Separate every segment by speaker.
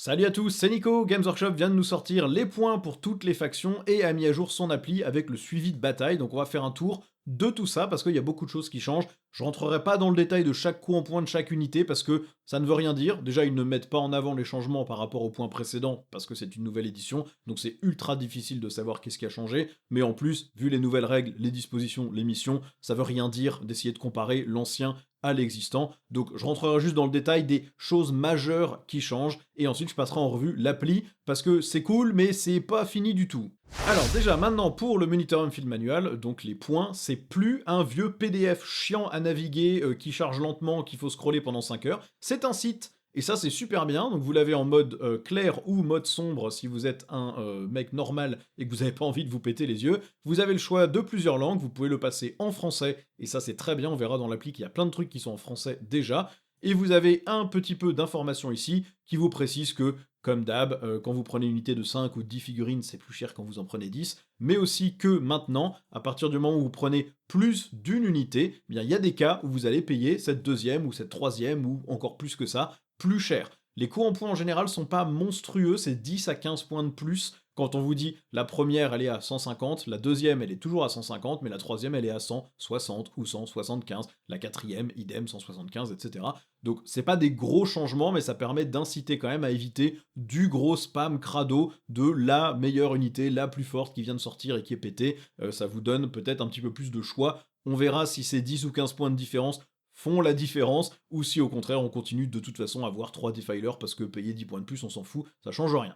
Speaker 1: Salut à tous, c'est Nico, Games Workshop vient de nous sortir les points pour toutes les factions et a mis à jour son appli avec le suivi de bataille, donc on va faire un tour de tout ça parce qu'il y a beaucoup de choses qui changent. Je rentrerai pas dans le détail de chaque coup en point de chaque unité parce que ça ne veut rien dire. Déjà, ils ne mettent pas en avant les changements par rapport aux points précédents parce que c'est une nouvelle édition, donc c'est ultra difficile de savoir qu'est-ce qui a changé. Mais en plus, vu les nouvelles règles, les dispositions, les missions, ça veut rien dire d'essayer de comparer l'ancien à l'existant. Donc je rentrerai juste dans le détail des choses majeures qui changent et ensuite je passerai en revue l'appli parce que c'est cool mais c'est pas fini du tout. Alors déjà maintenant pour le Monitorum Field Manual, donc les points, c'est plus un vieux PDF chiant à naviguer qui charge lentement, qu'il faut scroller pendant 5 heures, c'est un site. Et ça c'est super bien, donc vous l'avez en mode clair ou mode sombre si vous êtes un mec normal et que vous n'avez pas envie de vous péter les yeux. Vous avez le choix de plusieurs langues, vous pouvez le passer en français, et ça c'est très bien, on verra dans l'appli qu'il y a plein de trucs qui sont en français déjà. Et vous avez un petit peu d'informations ici qui vous précise que, comme d'hab, quand vous prenez une unité de 5 ou 10 figurines, c'est plus cher quand vous en prenez 10, mais aussi que maintenant, à partir du moment où vous prenez plus d'une unité, eh bien il y a des cas où vous allez payer cette deuxième ou cette troisième ou encore plus que ça, plus cher. Les coûts en points en général sont pas monstrueux, c'est 10 à 15 points de plus. Quand on vous dit la première elle est à 150, la deuxième elle est toujours à 150, mais la troisième elle est à 160 ou 175, la quatrième idem 175, etc. Donc c'est pas des gros changements, mais ça permet d'inciter quand même à éviter du gros spam crado de la meilleure unité, la plus forte qui vient de sortir et qui est pétée. Ça vous donne peut-être un petit peu plus de choix. On verra si ces 10 ou 15 points de différence font la différence, ou si au contraire on continue de toute façon à avoir 3 defilers parce que payer 10 points de plus on s'en fout, ça change rien.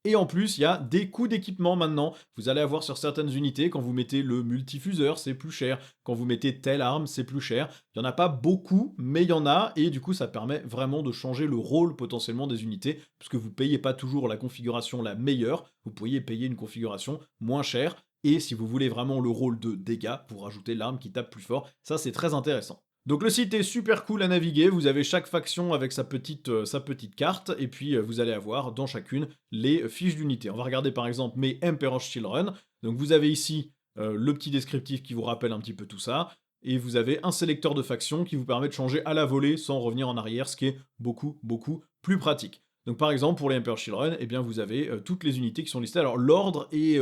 Speaker 1: Et en plus, il y a des coûts d'équipement maintenant. Vous allez avoir sur certaines unités, quand vous mettez le multifuseur, c'est plus cher. Quand vous mettez telle arme, c'est plus cher. Il n'y en a pas beaucoup, mais il y en a, et du coup, ça permet vraiment de changer le rôle potentiellement des unités, puisque vous payez pas toujours la configuration la meilleure, vous pourriez payer une configuration moins chère, et si vous voulez vraiment le rôle de dégâts, pour rajouter l'arme qui tape plus fort, ça c'est très intéressant. Donc le site est super cool à naviguer, vous avez chaque faction avec sa petite carte, et puis vous allez avoir dans chacune les fiches d'unité. On va regarder par exemple mes Emperor's Children. Donc vous avez ici le petit descriptif qui vous rappelle un petit peu tout ça, et vous avez un sélecteur de factions qui vous permet de changer à la volée sans revenir en arrière, ce qui est beaucoup, beaucoup plus pratique. Donc par exemple pour les Emperor's Children, eh bien vous avez toutes les unités qui sont listées. Alors l'ordre est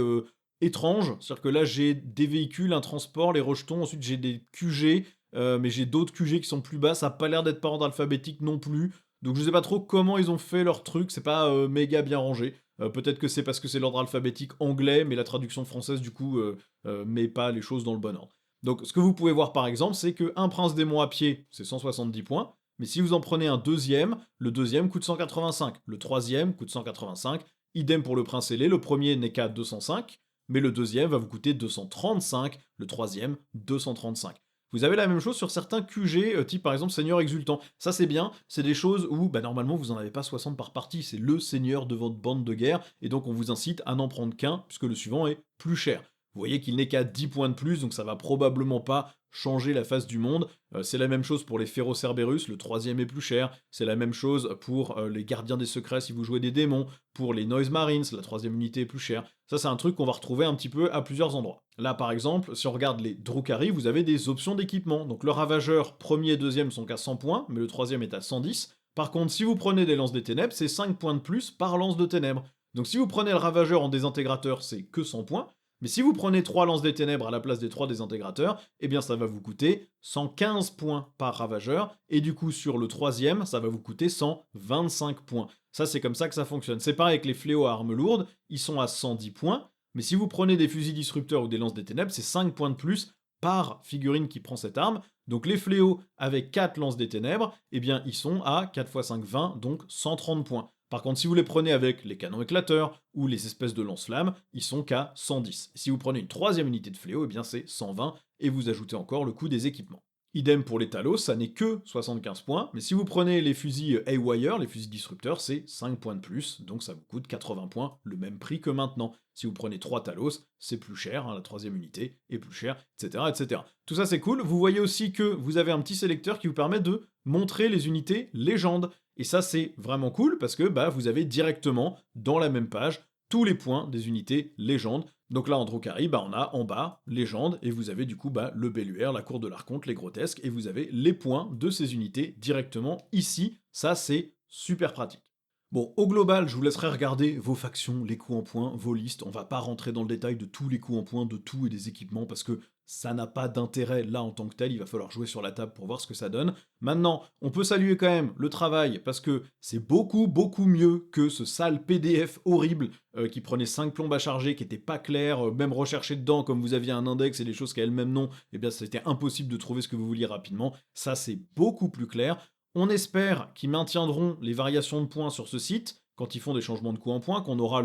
Speaker 1: étrange, c'est-à-dire que là j'ai des véhicules, un transport, les rejetons, ensuite j'ai des QG, mais j'ai d'autres QG qui sont plus bas, ça a pas l'air d'être par ordre alphabétique non plus. Donc je sais pas trop comment ils ont fait leur truc, c'est pas méga bien rangé. Peut-être que c'est parce que c'est l'ordre alphabétique anglais, mais la traduction française du coup met pas les choses dans le bon ordre. Donc ce que vous pouvez voir par exemple, c'est qu'un prince démon à pied, c'est 170 points, mais si vous en prenez un deuxième, le deuxième coûte 185, le troisième coûte 185, idem pour le prince ailé, le premier n'est qu'à 205, mais le deuxième va vous coûter 235, le troisième 235. Vous avez la même chose sur certains QG, type par exemple Seigneur Exultant. Ça c'est bien, c'est des choses où bah, normalement vous n'en avez pas 60 par partie, c'est le seigneur de votre bande de guerre, et donc on vous incite à n'en prendre qu'un, puisque le suivant est plus cher. Vous voyez qu'il n'est qu'à 10 points de plus, donc ça va probablement pas changer la face du monde. C'est la même chose pour les Ferocerberus, le troisième est plus cher. C'est la même chose pour les Gardiens des Secrets si vous jouez des démons. Pour les Noise Marines, la troisième unité est plus chère. Ça c'est un truc qu'on va retrouver un petit peu à plusieurs endroits. Là par exemple, si on regarde les Drukhari, vous avez des options d'équipement. Donc le Ravageur, premier et deuxième sont qu'à 100 points, mais le troisième est à 110. Par contre, si vous prenez des lances des ténèbres, c'est 5 points de plus par lance de ténèbres. Donc si vous prenez le Ravageur en désintégrateur, c'est que 100 points. Mais si vous prenez 3 lances des ténèbres à la place des 3 désintégrateurs, eh bien ça va vous coûter 115 points par ravageur, et du coup sur le troisième, ça va vous coûter 125 points. Ça c'est comme ça que ça fonctionne. C'est pareil avec les fléaux à armes lourdes, ils sont à 110 points, mais si vous prenez des fusils disrupteurs ou des lances des ténèbres, c'est 5 points de plus par figurine qui prend cette arme. Donc les fléaux avec 4 lances des ténèbres, eh bien ils sont à 4 x 5, 20, donc 130 points. Par contre, si vous les prenez avec les canons éclateurs ou les espèces de lance-flammes, ils sont qu'à 110. Si vous prenez une troisième unité de fléau, eh bien c'est 120, et vous ajoutez encore le coût des équipements. Idem pour les Talos, ça n'est que 75 points, mais si vous prenez les fusils Haywire, les fusils disrupteurs, c'est 5 points de plus, donc ça vous coûte 80 points, le même prix que maintenant. Si vous prenez 3 Talos, c'est plus cher, hein, la troisième unité est plus chère, etc., etc. Tout ça c'est cool, vous voyez aussi que vous avez un petit sélecteur qui vous permet de montrer les unités légendes. Et ça c'est vraiment cool parce que bah, vous avez directement dans la même page tous les points des unités légendes. Donc là en Drukhari, bah, on a en bas légende et vous avez du coup bah, le Belluaire, la cour de l'Archonte, les grotesques et vous avez les points de ces unités directement ici. Ça c'est super pratique. Bon, au global, je vous laisserai regarder vos factions, les coups en points, vos listes. On va pas rentrer dans le détail de tous les coups en points, de tout et des équipements, parce que ça n'a pas d'intérêt là en tant que tel. Il va falloir jouer sur la table pour voir ce que ça donne. Maintenant, on peut saluer quand même le travail, parce que c'est beaucoup, beaucoup mieux que ce sale PDF horrible qui prenait 5 plombes à charger, qui était pas clair, même recherché dedans, comme vous aviez un index et des choses qui avaient le même nom, eh bien c'était impossible de trouver ce que vous vouliez rapidement. Ça, c'est beaucoup plus clair. On espère qu'ils maintiendront les variations de points sur ce site quand ils font des changements de coup en point, qu'on aura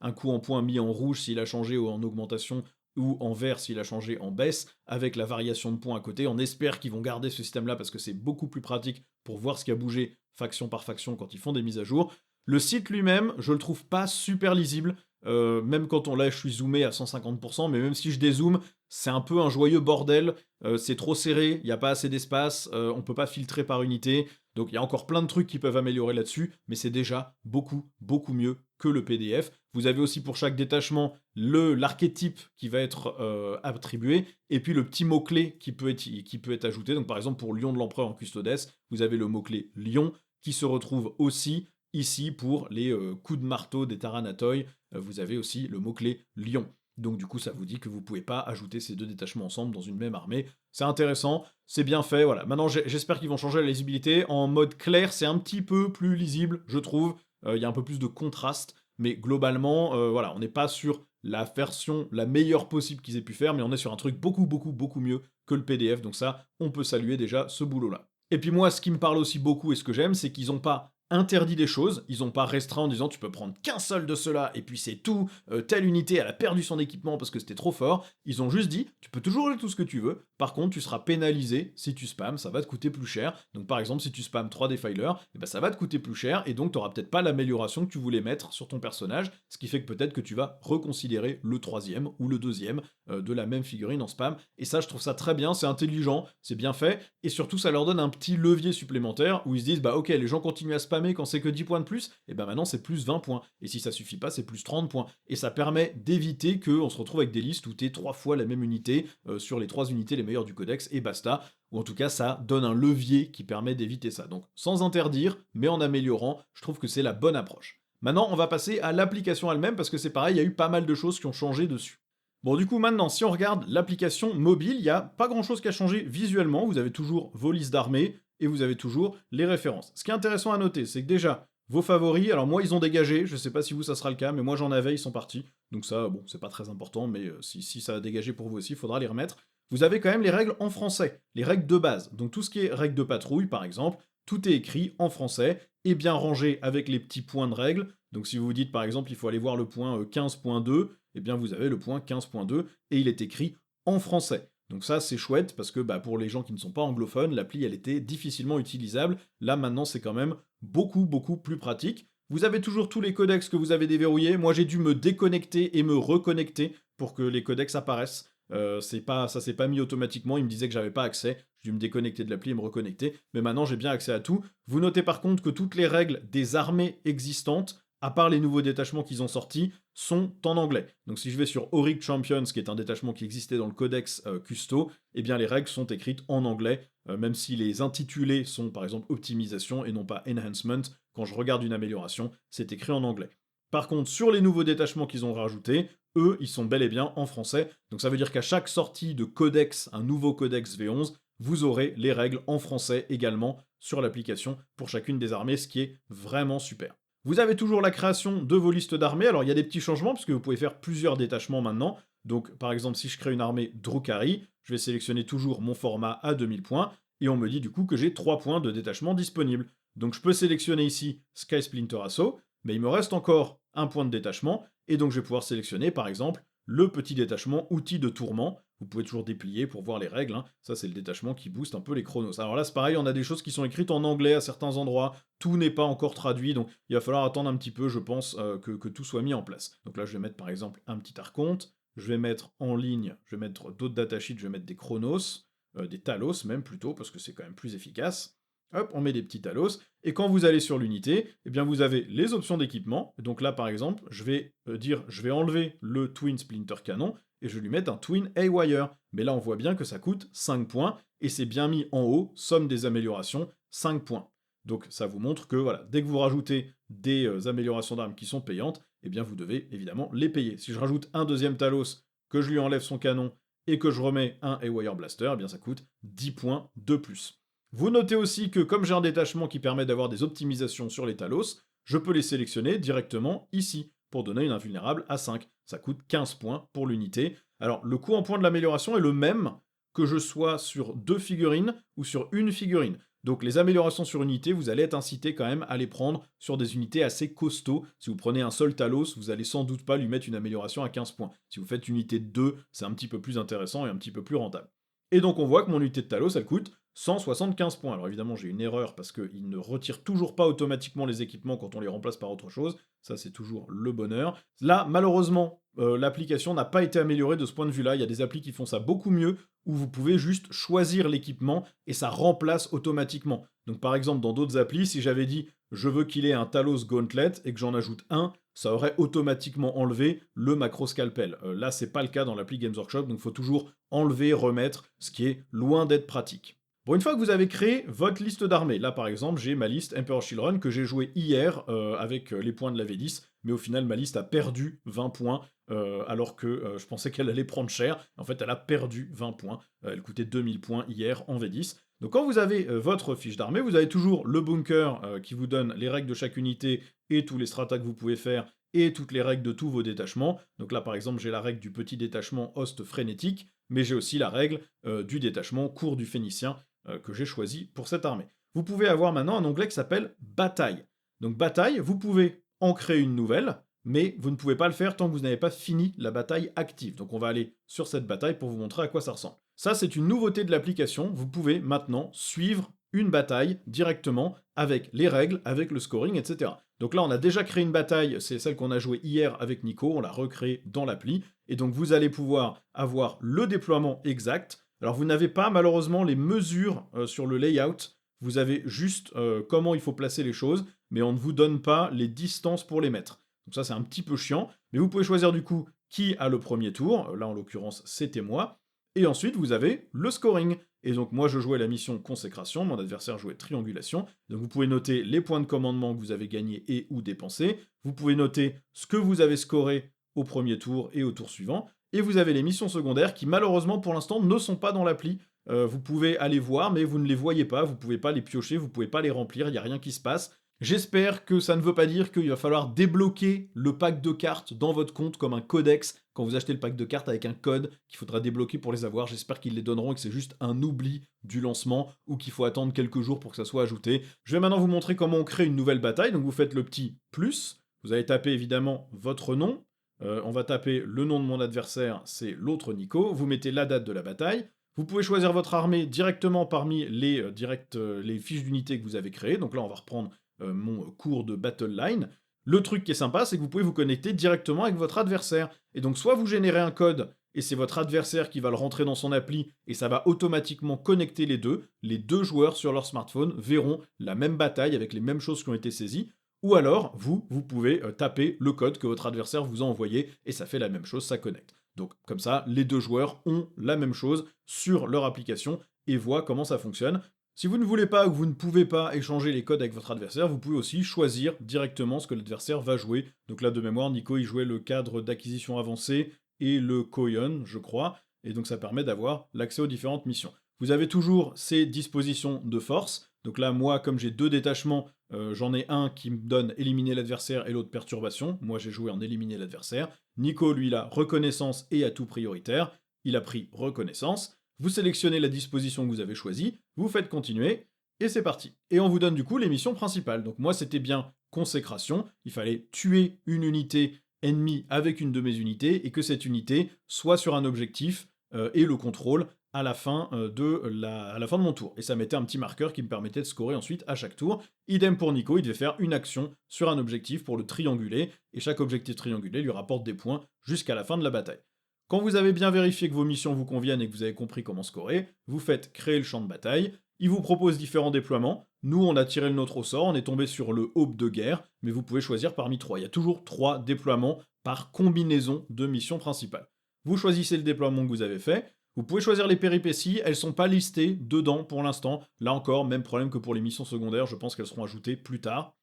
Speaker 1: un coup en point mis en rouge s'il a changé ou en augmentation ou en vert s'il a changé en baisse, avec la variation de points à côté. On espère qu'ils vont garder ce système-là parce que c'est beaucoup plus pratique pour voir ce qui a bougé faction par faction quand ils font des mises à jour. Le site lui-même, je le trouve pas super lisible. Même quand on là, je suis zoomé à 150%, mais même si je dézoome, c'est un peu un joyeux bordel. C'est trop serré, il n'y a pas assez d'espace, on peut pas filtrer par unité. Donc il y a encore plein de trucs qui peuvent améliorer là-dessus, mais c'est déjà beaucoup, beaucoup mieux que le PDF. Vous avez aussi pour chaque détachement l'archétype qui va être attribué, et puis le petit mot-clé qui peut être ajouté. Donc par exemple pour Lion de l'Empereur en Custodes, vous avez le mot-clé Lion qui se retrouve aussi ici pour les coups de marteau des Taranatoi. Vous avez aussi le mot-clé Lion. Donc du coup, ça vous dit que vous pouvez pas ajouter ces deux détachements ensemble dans une même armée. C'est intéressant, c'est bien fait, voilà. Maintenant, j'espère qu'ils vont changer la lisibilité. En mode clair, c'est un petit peu plus lisible, je trouve. Il y a un peu plus de contraste, mais globalement, voilà, on n'est pas sur la version la meilleure possible qu'ils aient pu faire, mais on est sur un truc beaucoup, beaucoup, beaucoup mieux que le PDF. Donc ça, on peut saluer déjà ce boulot-là. Et puis moi, ce qui me parle aussi beaucoup et ce que j'aime, c'est qu'ils n'ont pas interdit des choses, ils n'ont pas restreint en disant tu peux prendre qu'un seul de ceux-là et puis c'est tout, telle unité elle a perdu son équipement parce que c'était trop fort, ils ont juste dit tu peux toujours jouer tout ce que tu veux, par contre tu seras pénalisé si tu spams, ça va te coûter plus cher, donc par exemple si tu spams 3 defilers, et ben ça va te coûter plus cher et donc tu n'auras peut-être pas l'amélioration que tu voulais mettre sur ton personnage, ce qui fait que peut-être que tu vas reconsidérer le troisième ou le deuxième de la même figurine en spam, et ça je trouve ça très bien, c'est intelligent, c'est bien fait, et surtout ça leur donne un petit levier supplémentaire où ils se disent bah ok les gens continuent à spammer quand c'est que 10 points de plus, et ben maintenant c'est plus 20 points. Et si ça suffit pas, c'est plus 30 points. Et ça permet d'éviter qu'on se retrouve avec des listes où t'es 3 fois la même unité sur les 3 unités les meilleures du codex et basta. Ou en tout cas, ça donne un levier qui permet d'éviter ça. Donc sans interdire, mais en améliorant, je trouve que c'est la bonne approche. Maintenant, on va passer à l'application elle-même parce que c'est pareil, il y a eu pas mal de choses qui ont changé dessus. Bon, du coup, maintenant, si on regarde l'application mobile, il n'y a pas grand-chose qui a changé visuellement. Vous avez toujours vos listes d'armées et vous avez toujours les références. Ce qui est intéressant à noter, c'est que déjà, vos favoris, alors moi, ils ont dégagé. Je ne sais pas si vous, ça sera le cas, mais moi, j'en avais, ils sont partis. Donc ça, bon, c'est pas très important, mais si ça a dégagé pour vous aussi, il faudra les remettre. Vous avez quand même les règles en français, les règles de base. Donc tout ce qui est règles de patrouille, par exemple, tout est écrit en français et bien rangé avec les petits points de règles. Donc si vous vous dites, par exemple, il faut aller voir le point 15.2, eh bien vous avez le point 15.2 et il est écrit en français. Donc ça c'est chouette parce que bah, pour les gens qui ne sont pas anglophones, l'appli elle était difficilement utilisable. Là maintenant c'est quand même beaucoup beaucoup plus pratique. Vous avez toujours tous les codex que vous avez déverrouillés. Moi j'ai dû me déconnecter et me reconnecter pour que les codex apparaissent. Ça s'est pas mis automatiquement, il me disait que j'avais pas accès. J'ai dû me déconnecter de l'appli et me reconnecter. Mais maintenant j'ai bien accès à tout. Vous notez par contre que toutes les règles des armées existantes, à part les nouveaux détachements qu'ils ont sortis, sont en anglais. Donc si je vais sur Auric Champions, qui est un détachement qui existait dans le codex Custo, eh bien les règles sont écrites en anglais, même si les intitulés sont par exemple optimisation et non pas enhancement. Quand je regarde une amélioration, c'est écrit en anglais. Par contre, sur les nouveaux détachements qu'ils ont rajoutés, eux, ils sont bel et bien en français. Donc ça veut dire qu'à chaque sortie de codex, un nouveau codex V11, vous aurez les règles en français également sur l'application pour chacune des armées, ce qui est vraiment super. Vous avez toujours la création de vos listes d'armées. Alors il y a des petits changements puisque vous pouvez faire plusieurs détachements maintenant. Donc par exemple si je crée une armée Drukhari, je vais sélectionner toujours mon format à 2000 points et on me dit du coup que j'ai 3 points de détachement disponibles. Donc je peux sélectionner ici Sky Splinter Assault, mais il me reste encore un point de détachement et donc je vais pouvoir sélectionner par exemple le petit détachement outil de tourment. Vous pouvez toujours déplier pour voir les règles, hein. Ça c'est le détachement qui booste un peu les chronos. Alors là c'est pareil, on a des choses qui sont écrites en anglais à certains endroits, tout n'est pas encore traduit, donc il va falloir attendre un petit peu, je pense, que tout soit mis en place. Donc là je vais mettre par exemple un petit archonte, je vais mettre en ligne, je vais mettre d'autres datasheets, je vais mettre des chronos, des talos même plutôt, parce que c'est quand même plus efficace. Hop, on met des petits talos, et quand vous allez sur l'unité, eh bien vous avez les options d'équipement. Donc là par exemple, je vais je vais enlever le Twin Splinter Canon, et je vais lui mettre un Twin A-Wire. Mais là on voit bien que ça coûte 5 points, et c'est bien mis en haut, somme des améliorations, 5 points. Donc ça vous montre que voilà, dès que vous rajoutez des améliorations d'armes qui sont payantes, eh bien vous devez évidemment les payer. Si je rajoute un deuxième Talos, que je lui enlève son canon et que je remets un Haywire Blaster, eh bien ça coûte 10 points de plus. Vous notez aussi que comme j'ai un détachement qui permet d'avoir des optimisations sur les Talos, je peux les sélectionner directement ici, pour donner une invulnérable à 5. Ça coûte 15 points pour l'unité. Alors le coût en points de l'amélioration est le même que je sois sur 2 figurines ou sur une figurine. Donc les améliorations sur unité, vous allez être incité quand même à les prendre sur des unités assez costauds. Si vous prenez un seul Talos, vous allez sans doute pas lui mettre une amélioration à 15 points. Si vous faites unité de 2, c'est un petit peu plus intéressant et un petit peu plus rentable. Et donc on voit que mon unité de Talos, elle coûte 175 points. Alors évidemment, j'ai une erreur parce qu'il ne retire toujours pas automatiquement les équipements quand on les remplace par autre chose. Ça, c'est toujours le bonheur. Là, malheureusement, l'application n'a pas été améliorée de ce point de vue-là. Il y a des applis qui font ça beaucoup mieux, où vous pouvez juste choisir l'équipement et ça remplace automatiquement. Donc par exemple, dans d'autres applis, si j'avais dit je veux qu'il ait un Talos Gauntlet et que j'en ajoute un, ça aurait automatiquement enlevé le macro scalpel. Là, c'est pas le cas dans l'appli Games Workshop, donc il faut toujours enlever, remettre, ce qui est loin d'être pratique. Bon, une fois que vous avez créé votre liste d'armées, là par exemple, j'ai ma liste Emperor Children que j'ai joué hier avec les points de la V10, mais au final ma liste a perdu 20 points, alors que je pensais qu'elle allait prendre cher. En fait, elle a perdu 20 points. Elle coûtait 2000 points hier en V10. Donc quand vous avez votre fiche d'armée, vous avez toujours le bunker qui vous donne les règles de chaque unité et tous les stratas que vous pouvez faire et toutes les règles de tous vos détachements. Donc là par exemple j'ai la règle du petit détachement host frénétique, mais j'ai aussi la règle du détachement cour du Phénicien que j'ai choisi pour cette armée. Vous pouvez avoir maintenant un onglet qui s'appelle Bataille. Donc Bataille, vous pouvez en créer une nouvelle, mais vous ne pouvez pas le faire tant que vous n'avez pas fini la bataille active. Donc on va aller sur cette bataille pour vous montrer à quoi ça ressemble. Ça, c'est une nouveauté de l'application. Vous pouvez maintenant suivre une bataille directement avec les règles, avec le scoring, etc. Donc là, on a déjà créé une bataille, c'est celle qu'on a jouée hier avec Nico, on l'a recréée dans l'appli, et donc vous allez pouvoir avoir le déploiement exact. Alors vous n'avez pas malheureusement les mesures sur le layout, vous avez juste comment il faut placer les choses, mais on ne vous donne pas les distances pour les mettre. Donc ça c'est un petit peu chiant, mais vous pouvez choisir du coup qui a le premier tour, là en l'occurrence c'était moi, et ensuite vous avez le scoring. Et donc moi je jouais la mission consécration, mon adversaire jouait triangulation, donc vous pouvez noter les points de commandement que vous avez gagnés et ou dépensés, vous pouvez noter ce que vous avez scoré au premier tour et au tour suivant, et vous avez les missions secondaires qui malheureusement pour l'instant ne sont pas dans l'appli. Vous pouvez aller voir mais vous ne les voyez pas, vous pouvez pas les piocher, vous pouvez pas les remplir, il n'y a rien qui se passe. J'espère que ça ne veut pas dire qu'il va falloir débloquer le pack de cartes dans votre compte comme un codex quand vous achetez le pack de cartes avec un code qu'il faudra débloquer pour les avoir. J'espère qu'ils les donneront et que c'est juste un oubli du lancement ou qu'il faut attendre quelques jours pour que ça soit ajouté. Je vais maintenant vous montrer comment on crée une nouvelle bataille. Donc vous faites le petit plus, vous allez taper évidemment votre nom. On va taper le nom de mon adversaire, c'est l'autre Nico. Vous mettez la date de la bataille. Vous pouvez choisir votre armée directement parmi les fiches d'unité que vous avez créées. Donc là, on va reprendre mon cours de Battle Line. Le truc qui est sympa, c'est que vous pouvez vous connecter directement avec votre adversaire. Et donc, soit vous générez un code, et c'est votre adversaire qui va le rentrer dans son appli, et ça va automatiquement connecter les deux. Les deux joueurs sur leur smartphone verront la même bataille avec les mêmes choses qui ont été saisies. Ou alors, vous pouvez taper le code que votre adversaire vous a envoyé, et ça fait la même chose, ça connecte. Donc, comme ça, les deux joueurs ont la même chose sur leur application, et voient comment ça fonctionne. Si vous ne voulez pas ou que vous ne pouvez pas échanger les codes avec votre adversaire, vous pouvez aussi choisir directement ce que l'adversaire va jouer. Donc là, de mémoire, Nico, il jouait le cadre d'acquisition avancée et le Koyon, je crois, et donc ça permet d'avoir l'accès aux différentes missions. Vous avez toujours ces dispositions de force. Donc là, moi, comme j'ai deux détachements, j'en ai un qui me donne éliminer l'adversaire et l'autre perturbation. Moi, j'ai joué en éliminer l'adversaire. Nico, lui, il a reconnaissance et atout prioritaire. Il a pris reconnaissance. Vous sélectionnez la disposition que vous avez choisie, vous faites continuer, et c'est parti. Et on vous donne du coup les missions principales. Donc moi c'était bien consécration, il fallait tuer une unité ennemie avec une de mes unités, et que cette unité soit sur un objectif et le contrôle à la fin de mon tour. Et ça mettait un petit marqueur qui me permettait de scorer ensuite à chaque tour. Idem pour Nico, il devait faire une action sur un objectif pour le trianguler, et chaque objectif triangulé lui rapporte des points jusqu'à la fin de la bataille. Quand vous avez bien vérifié que vos missions vous conviennent et que vous avez compris comment scorer, vous faites créer le champ de bataille, il vous propose différents déploiements, nous on a tiré le nôtre au sort, on est tombé sur le Aube de guerre, mais vous pouvez choisir parmi 3. Il y a toujours 3 déploiements par combinaison de missions principales. Vous choisissez le déploiement que vous avez fait, Vous pouvez choisir les péripéties, elles sont pas listées dedans pour l'instant. Là encore, même problème que pour les missions secondaires, je pense qu'elles seront ajoutées plus tard.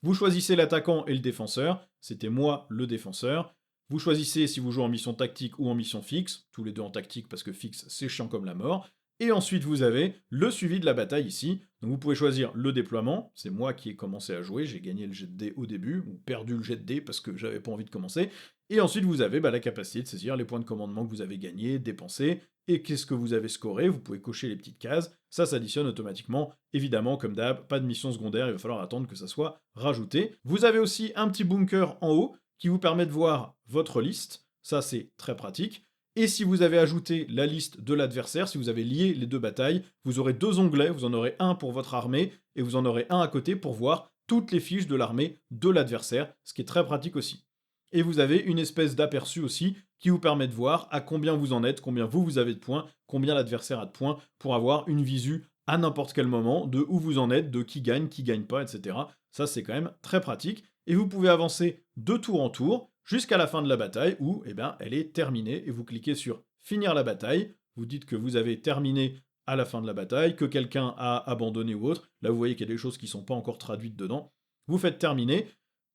Speaker 1: Vous choisissez l'attaquant et le défenseur, c'était moi le défenseur. Vous choisissez si vous jouez en mission tactique ou en mission fixe, tous les deux en tactique parce que fixe c'est chiant comme la mort. Et ensuite vous avez le suivi de la bataille ici. Donc vous pouvez choisir le déploiement, c'est moi qui ai commencé à jouer, j'ai gagné le jet de dés au début, ou perdu le jet de dés parce que j'avais pas envie de commencer. Et ensuite vous avez la capacité de saisir les points de commandement que vous avez gagnés, dépensés, et qu'est-ce que vous avez scoré, vous pouvez cocher les petites cases, ça s'additionne automatiquement, évidemment comme d'hab, pas de mission secondaire, il va falloir attendre que ça soit rajouté. Vous avez aussi un petit bunker en haut qui vous permet de voir votre liste, ça c'est très pratique. Et si vous avez ajouté la liste de l'adversaire, si vous avez lié les deux batailles, vous aurez deux onglets, vous en aurez un pour votre armée, et vous en aurez un à côté pour voir toutes les fiches de l'armée de l'adversaire, ce qui est très pratique aussi. Et vous avez une espèce d'aperçu aussi qui vous permet de voir à combien vous en êtes, combien vous avez de points, combien l'adversaire a de points, pour avoir une visu à n'importe quel moment de où vous en êtes, de qui gagne pas, etc. Ça c'est quand même très pratique. Et vous pouvez avancer de tour en tour, jusqu'à la fin de la bataille où elle est terminée et vous cliquez sur finir la bataille, vous dites que vous avez terminé à la fin de la bataille, que quelqu'un a abandonné ou autre, là vous voyez qu'il y a des choses qui ne sont pas encore traduites dedans, vous faites terminer.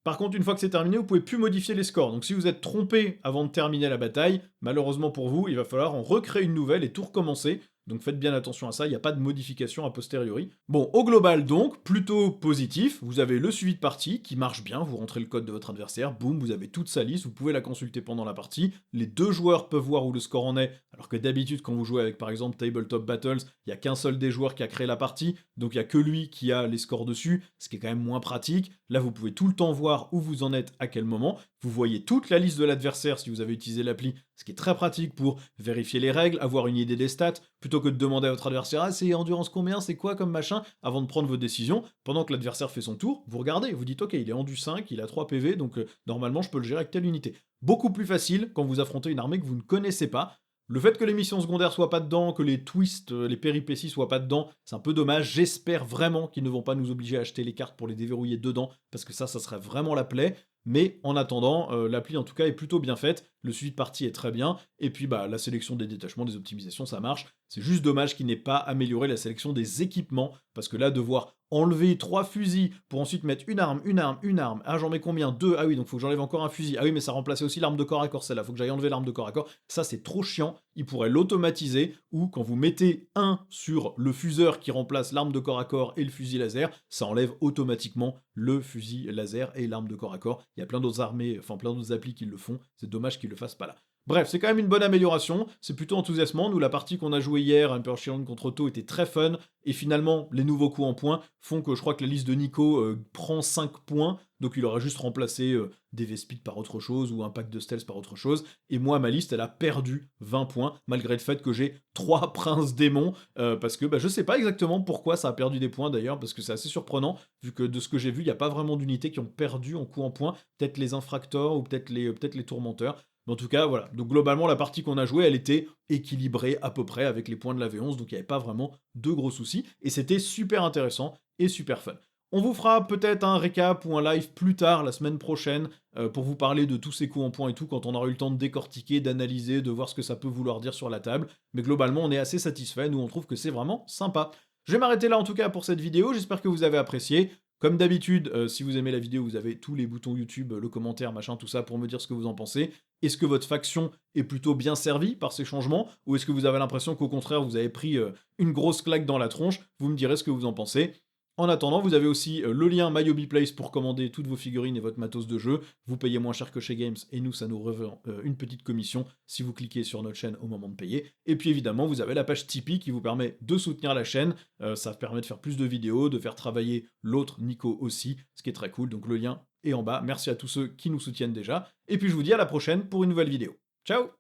Speaker 1: Par contre, une fois que c'est terminé, vous pouvez plus modifier les scores. Donc si vous êtes trompé avant de terminer la bataille, malheureusement pour vous, il va falloir en recréer une nouvelle et tout recommencer. Donc faites bien attention à ça, il n'y a pas de modification a posteriori. Bon, au global donc, plutôt positif, vous avez le suivi de partie qui marche bien, vous rentrez le code de votre adversaire, boum, vous avez toute sa liste, vous pouvez la consulter pendant la partie, les deux joueurs peuvent voir où le score en est, alors que d'habitude quand vous jouez avec par exemple Tabletop Battles, il n'y a qu'un seul des joueurs qui a créé la partie, donc il n'y a que lui qui a les scores dessus, ce qui est quand même moins pratique. Là vous pouvez tout le temps voir où vous en êtes, à quel moment, vous voyez toute la liste de l'adversaire si vous avez utilisé l'appli, ce qui est très pratique pour vérifier les règles, avoir une idée des stats, plutôt que de demander à votre adversaire « Ah, c'est endurance combien, c'est quoi comme machin ?» avant de prendre vos décisions. Pendant que l'adversaire fait son tour, vous regardez, vous dites « Ok, il est endu 5, il a 3 PV, donc normalement je peux le gérer avec telle unité. » Beaucoup plus facile quand vous affrontez une armée que vous ne connaissez pas. Le fait que les missions secondaires soient pas dedans, que les twists, les péripéties soient pas dedans, c'est un peu dommage. J'espère vraiment qu'ils ne vont pas nous obliger à acheter les cartes pour les déverrouiller dedans, parce que ça serait vraiment la plaie. Mais en attendant, l'appli en tout cas est plutôt bien faite, le suivi de partie est très bien, et puis la sélection des détachements, des optimisations, ça marche. C'est juste dommage qu'il n'ait pas amélioré la sélection des équipements, parce que là, devoir enlever 3 fusils pour ensuite mettre une arme, ah j'en mets combien? 2, ah oui, donc faut que j'enlève encore un fusil, ah oui mais ça remplaçait aussi l'arme de corps à corps, celle-là, faut que j'aille enlever l'arme de corps à corps, ça c'est trop chiant, il pourrait l'automatiser, ou quand vous mettez un sur le fuseur qui remplace l'arme de corps à corps et le fusil laser, ça enlève automatiquement le fusil laser et l'arme de corps à corps. Il y a plein d'autres armées, enfin plein d'autres applis qui le font, c'est dommage qu'ils le fassent pas là. Bref, c'est quand même une bonne amélioration, c'est plutôt enthousiasmant. Nous, la partie qu'on a jouée hier, Emperor Shield contre Otto, était très fun, et finalement, les nouveaux coups en points font que je crois que la liste de Nico prend 5 points, donc il aura juste remplacé des Vespides par autre chose, ou un pack de Stealth par autre chose, et moi, ma liste, elle a perdu 20 points, malgré le fait que j'ai 3 princes démons, parce que je sais pas exactement pourquoi ça a perdu des points d'ailleurs, parce que c'est assez surprenant, vu que de ce que j'ai vu, il n'y a pas vraiment d'unités qui ont perdu en coups en points, peut-être les infractors, ou peut-être les tourmenteurs. Mais en tout cas, voilà. Donc globalement, la partie qu'on a jouée, elle était équilibrée à peu près avec les points de la V11, donc il n'y avait pas vraiment de gros soucis, et c'était super intéressant et super fun. On vous fera peut-être un récap ou un live plus tard, la semaine prochaine, pour vous parler de tous ces coups en points et tout, quand on aura eu le temps de décortiquer, d'analyser, de voir ce que ça peut vouloir dire sur la table. Mais globalement, on est assez satisfait, nous on trouve que c'est vraiment sympa. Je vais m'arrêter là en tout cas pour cette vidéo, j'espère que vous avez apprécié. Comme d'habitude, si vous aimez la vidéo, vous avez tous les boutons YouTube, le commentaire, machin, tout ça, pour me dire ce que vous en pensez. Est-ce que votre faction est plutôt bien servie par ces changements, ou est-ce que vous avez l'impression qu'au contraire, vous avez pris une grosse claque dans la tronche? Vous me direz ce que vous en pensez. En attendant, vous avez aussi le lien MyHobbyPlace pour commander toutes vos figurines et votre matos de jeu. Vous payez moins cher que chez Games et nous, ça nous revient une petite commission si vous cliquez sur notre chaîne au moment de payer. Et puis évidemment, vous avez la page Tipeee qui vous permet de soutenir la chaîne. Ça permet de faire plus de vidéos, de faire travailler l'autre Nico aussi, ce qui est très cool. Donc le lien est en bas. Merci à tous ceux qui nous soutiennent déjà. Et puis je vous dis à la prochaine pour une nouvelle vidéo. Ciao!